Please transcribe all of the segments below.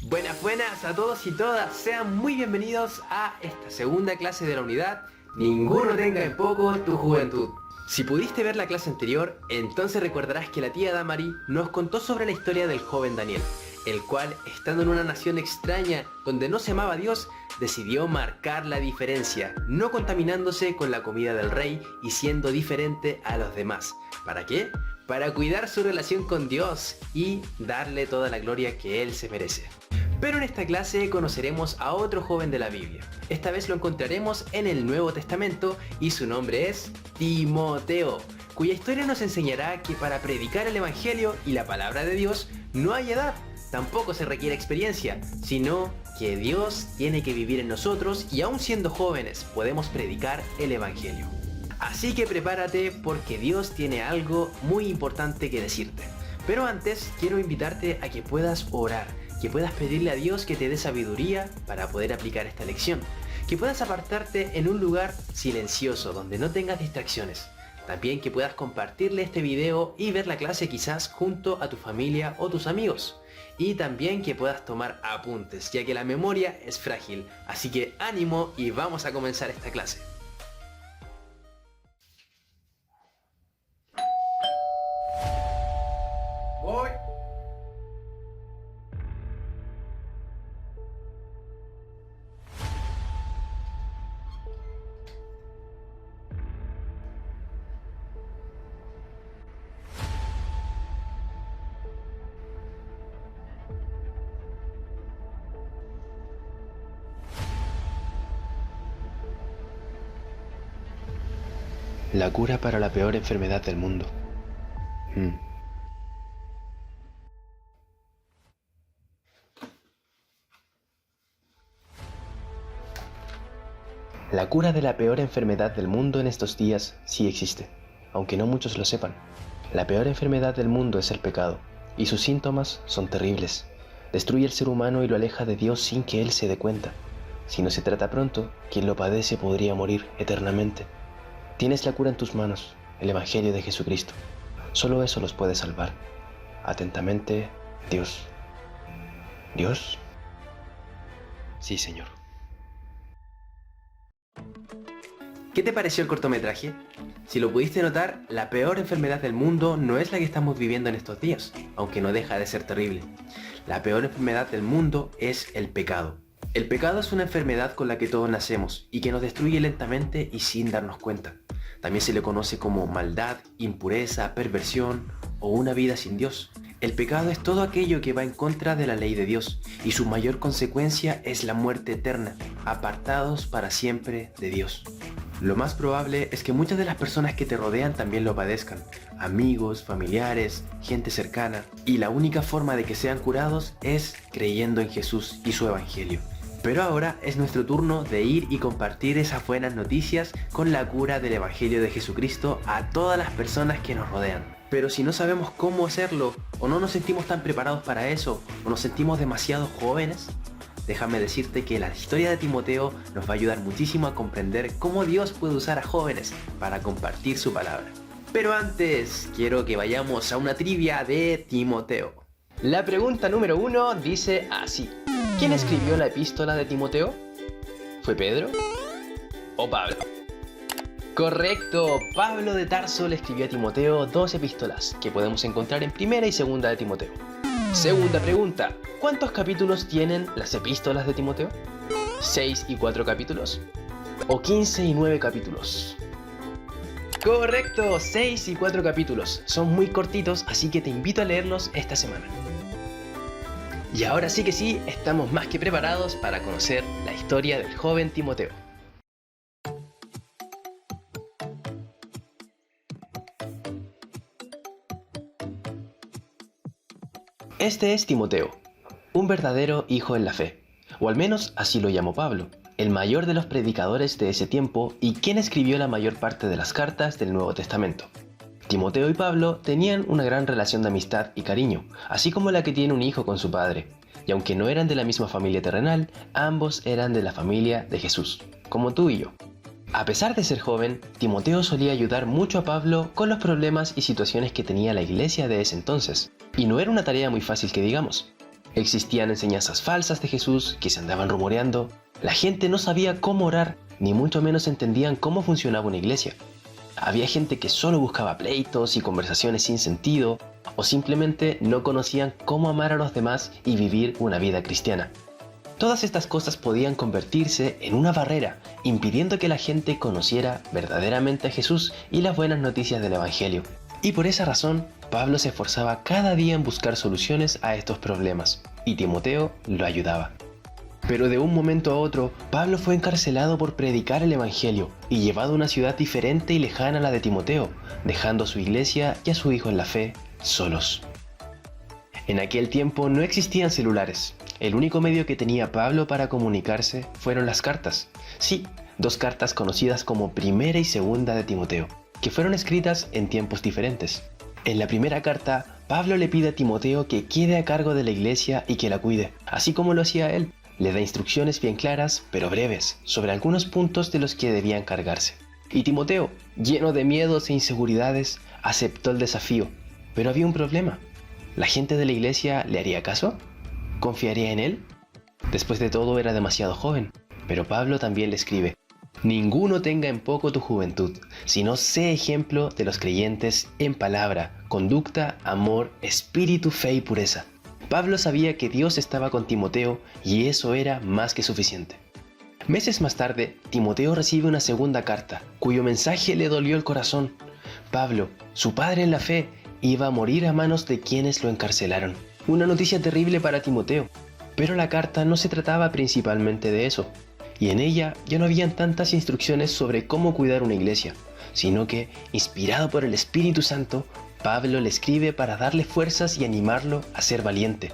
Buenas, buenas a todos y todas, sean muy bienvenidos a esta segunda clase de la unidad Ninguno tenga en poco tu juventud. Si pudiste ver la clase anterior, entonces recordarás que la tía Damari nos contó sobre la historia del joven Daniel, el cual, estando en una nación extraña donde no se amaba a Dios, decidió marcar la diferencia, no contaminándose con la comida del rey y siendo diferente a los demás. ¿Para qué? Para cuidar su relación con Dios y darle toda la gloria que Él se merece. Pero en esta clase conoceremos a otro joven de la Biblia. Esta vez lo encontraremos en el Nuevo Testamento y su nombre es Timoteo, cuya historia nos enseñará que para predicar el Evangelio y la palabra de Dios no hay edad, tampoco se requiere experiencia, sino que Dios tiene que vivir en nosotros y aún siendo jóvenes podemos predicar el Evangelio. Así que prepárate porque Dios tiene algo muy importante que decirte. Pero antes quiero invitarte a que puedas orar, que puedas pedirle a Dios que te dé sabiduría para poder aplicar esta lección, que puedas apartarte en un lugar silencioso donde no tengas distracciones. También que puedas compartirle este video y ver la clase quizás junto a tu familia o tus amigos. Y también que puedas tomar apuntes, ya que la memoria es frágil. Así que ánimo y vamos a comenzar esta clase. Voy. La cura para la peor enfermedad del mundo. La cura de la peor enfermedad del mundo en estos días sí existe, aunque no muchos lo sepan. La peor enfermedad del mundo es el pecado, y sus síntomas son terribles. Destruye al ser humano y lo aleja de Dios sin que él se dé cuenta. Si no se trata pronto, quien lo padece podría morir eternamente. Tienes la cura en tus manos, el Evangelio de Jesucristo. Solo eso los puede salvar. Atentamente, Dios. ¿Dios? Sí, Señor. ¿Qué te pareció el cortometraje? Si lo pudiste notar, la peor enfermedad del mundo no es la que estamos viviendo en estos días, aunque no deja de ser terrible. La peor enfermedad del mundo es el pecado. El pecado es una enfermedad con la que todos nacemos y que nos destruye lentamente y sin darnos cuenta. También se le conoce como maldad, impureza, perversión o una vida sin Dios. El pecado es todo aquello que va en contra de la ley de Dios y su mayor consecuencia es la muerte eterna, apartados para siempre de Dios. Lo más probable es que muchas de las personas que te rodean también lo padezcan, amigos, familiares, gente cercana, y la única forma de que sean curados es creyendo en Jesús y su Evangelio. Pero ahora es nuestro turno de ir y compartir esas buenas noticias con la cura del Evangelio de Jesucristo a todas las personas que nos rodean. Pero si no sabemos cómo hacerlo, o no nos sentimos tan preparados para eso, o nos sentimos demasiado jóvenes, déjame decirte que la historia de Timoteo nos va a ayudar muchísimo a comprender cómo Dios puede usar a jóvenes para compartir su palabra. Pero antes, quiero que vayamos a una trivia de Timoteo. La pregunta número 1 dice así: ¿quién escribió la epístola de Timoteo? ¿Fue Pedro o Pablo? Correcto, Pablo de Tarso le escribió a Timoteo 2 epístolas que podemos encontrar en primera y segunda de Timoteo. Segunda pregunta, ¿cuántos capítulos tienen las epístolas de Timoteo? ¿6 y 4 capítulos? ¿O 15 y 9 capítulos? Correcto, 6 y 4 capítulos. Son muy cortitos, así que te invito a leerlos esta semana. Y ahora sí que sí, estamos más que preparados para conocer la historia del joven Timoteo. Este es Timoteo, un verdadero hijo en la fe, o al menos así lo llamó Pablo, el mayor de los predicadores de ese tiempo y quien escribió la mayor parte de las cartas del Nuevo Testamento. Timoteo y Pablo tenían una gran relación de amistad y cariño, así como la que tiene un hijo con su padre. y aunque no eran de la misma familia terrenal, ambos eran de la familia de Jesús, como tú y yo. A pesar de ser joven, Timoteo solía ayudar mucho a Pablo con los problemas y situaciones que tenía la iglesia de ese entonces, y no era una tarea muy fácil que digamos. Existían enseñanzas falsas de Jesús que se andaban rumoreando, la gente no sabía cómo orar, ni mucho menos entendían cómo funcionaba una iglesia. Había gente que solo buscaba pleitos y conversaciones sin sentido, o simplemente no conocían cómo amar a los demás y vivir una vida cristiana. Todas estas cosas podían convertirse en una barrera, impidiendo que la gente conociera verdaderamente a Jesús y las buenas noticias del Evangelio. Y por esa razón, Pablo se esforzaba cada día en buscar soluciones a estos problemas, y Timoteo lo ayudaba. Pero de un momento a otro, Pablo fue encarcelado por predicar el Evangelio y llevado a una ciudad diferente y lejana a la de Timoteo, dejando a su iglesia y a su hijo en la fe solos. En aquel tiempo no existían celulares. El único medio que tenía Pablo para comunicarse fueron las cartas. Sí, 2 cartas conocidas como Primera y Segunda de Timoteo, que fueron escritas en tiempos diferentes. En la primera carta, Pablo le pide a Timoteo que quede a cargo de la iglesia y que la cuide, así como lo hacía él. Le da instrucciones bien claras, pero breves, sobre algunos puntos de los que debía encargarse. Y Timoteo, lleno de miedos e inseguridades, aceptó el desafío. Pero había un problema. ¿La gente de la iglesia le haría caso? ¿Confiaría en él? Después de todo era demasiado joven. Pero Pablo también le escribe: ninguno tenga en poco tu juventud, sino sé ejemplo de los creyentes en palabra, conducta, amor, espíritu, fe y pureza. Pablo sabía que Dios estaba con Timoteo y eso era más que suficiente. Meses más tarde, Timoteo recibe una segunda carta, cuyo mensaje le dolió el corazón. Pablo, su padre en la fe, iba a morir a manos de quienes lo encarcelaron. Una noticia terrible para Timoteo, pero la carta no se trataba principalmente de eso, y en ella ya no habían tantas instrucciones sobre cómo cuidar una iglesia, sino que, inspirado por el Espíritu Santo, Pablo le escribe para darle fuerzas y animarlo a ser valiente.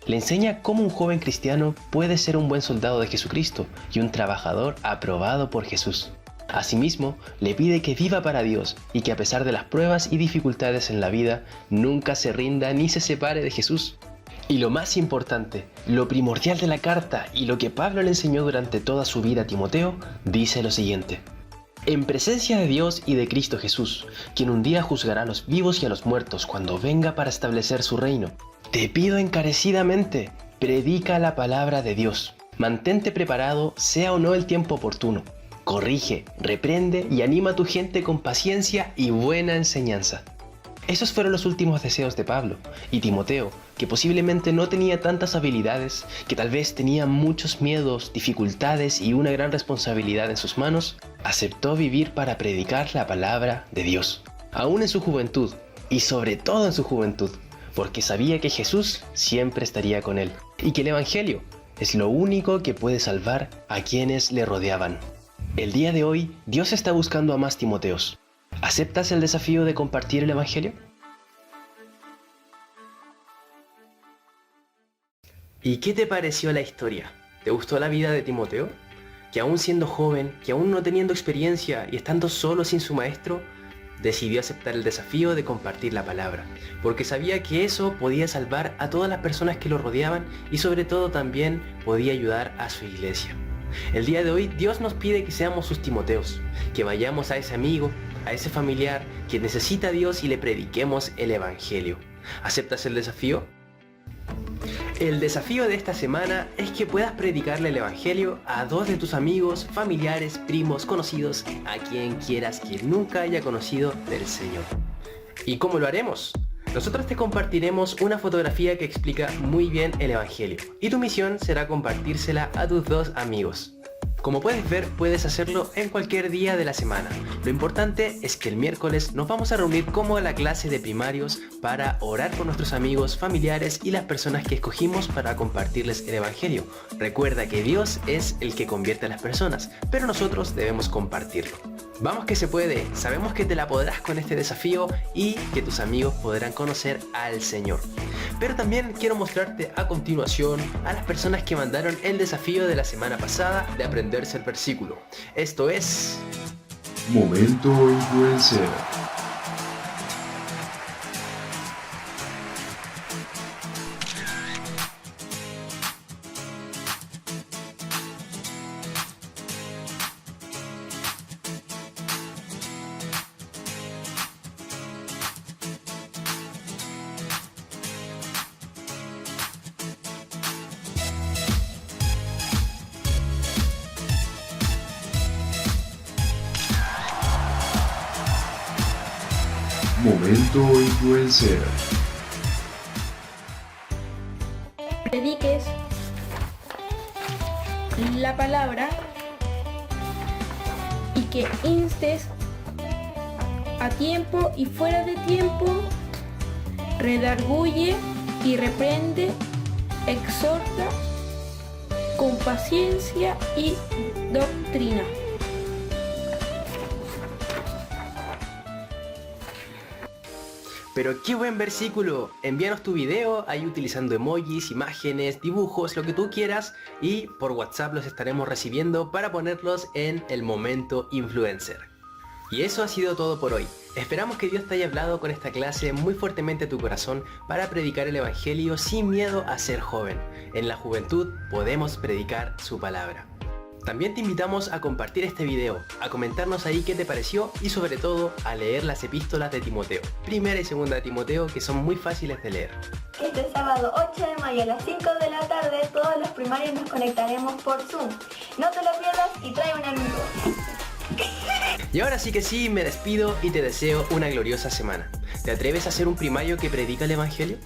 Le enseña cómo un joven cristiano puede ser un buen soldado de Jesucristo y un trabajador aprobado por Jesús. Asimismo, le pide que viva para Dios y que a pesar de las pruebas y dificultades en la vida, nunca se rinda ni se separe de Jesús. Y lo más importante, lo primordial de la carta y lo que Pablo le enseñó durante toda su vida a Timoteo, dice lo siguiente: en presencia de Dios y de Cristo Jesús, quien un día juzgará a los vivos y a los muertos cuando venga para establecer su reino, te pido encarecidamente, predica la palabra de Dios. Mantente preparado, sea o no el tiempo oportuno. Corrige, reprende y anima a tu gente con paciencia y buena enseñanza. Esos fueron los últimos deseos de Pablo, y Timoteo, que posiblemente no tenía tantas habilidades, que tal vez tenía muchos miedos, dificultades y una gran responsabilidad en sus manos, aceptó vivir para predicar la palabra de Dios, aún en su juventud, y sobre todo en su juventud, porque sabía que Jesús siempre estaría con él, y que el Evangelio es lo único que puede salvar a quienes le rodeaban. El día de hoy, Dios está buscando a más Timoteos. ¿Aceptas el desafío de compartir el Evangelio? ¿Y qué te pareció la historia? ¿Te gustó la vida de Timoteo? Que aún siendo joven, que aún no teniendo experiencia y estando solo sin su maestro, decidió aceptar el desafío de compartir la palabra, porque sabía que eso podía salvar a todas las personas que lo rodeaban y sobre todo también podía ayudar a su iglesia. El día de hoy Dios nos pide que seamos sus Timoteos, que vayamos a ese amigo, a ese familiar que necesita a Dios y le prediquemos el Evangelio. ¿Aceptas el desafío? El desafío de esta semana es que puedas predicarle el Evangelio a 2 de tus amigos, familiares, primos, conocidos, a quien quieras que nunca haya conocido del Señor. ¿Y cómo lo haremos? Nosotros te compartiremos una fotografía que explica muy bien el Evangelio y tu misión será compartírsela a tus 2 amigos. Como puedes ver, puedes hacerlo en cualquier día de la semana. Lo importante es que el miércoles nos vamos a reunir como la clase de primarios para orar por nuestros amigos, familiares y las personas que escogimos para compartirles el Evangelio. Recuerda que Dios es el que convierte a las personas, pero nosotros debemos compartirlo. Vamos que se puede, sabemos que te la podrás con este desafío y que tus amigos podrán conocer al Señor. Pero también quiero mostrarte a continuación a las personas que mandaron el desafío de la semana pasada de aprenderse el versículo. Esto es... Momento Influencer. Momento Influencer. Prediques la palabra y que instes a tiempo y fuera de tiempo, redarguye y reprende, exhorta con paciencia y doctrina. Pero qué buen versículo. Envíanos tu video ahí utilizando emojis, imágenes, dibujos, lo que tú quieras, y por WhatsApp los estaremos recibiendo para ponerlos en el Momento Influencer. Y eso ha sido todo por hoy. Esperamos que Dios te haya hablado con esta clase muy fuertemente a tu corazón para predicar el Evangelio sin miedo a ser joven. En la juventud podemos predicar su palabra. También te invitamos a compartir este video, a comentarnos ahí qué te pareció y sobre todo a leer las epístolas de Timoteo, primera y segunda de Timoteo, que son muy fáciles de leer. Este sábado 8 de mayo a las 5 de la tarde todos los primarios nos conectaremos por Zoom. No te lo pierdas y trae un amigo. Y ahora sí que sí, me despido y te deseo una gloriosa semana. ¿Te atreves a ser un primario que predica el Evangelio?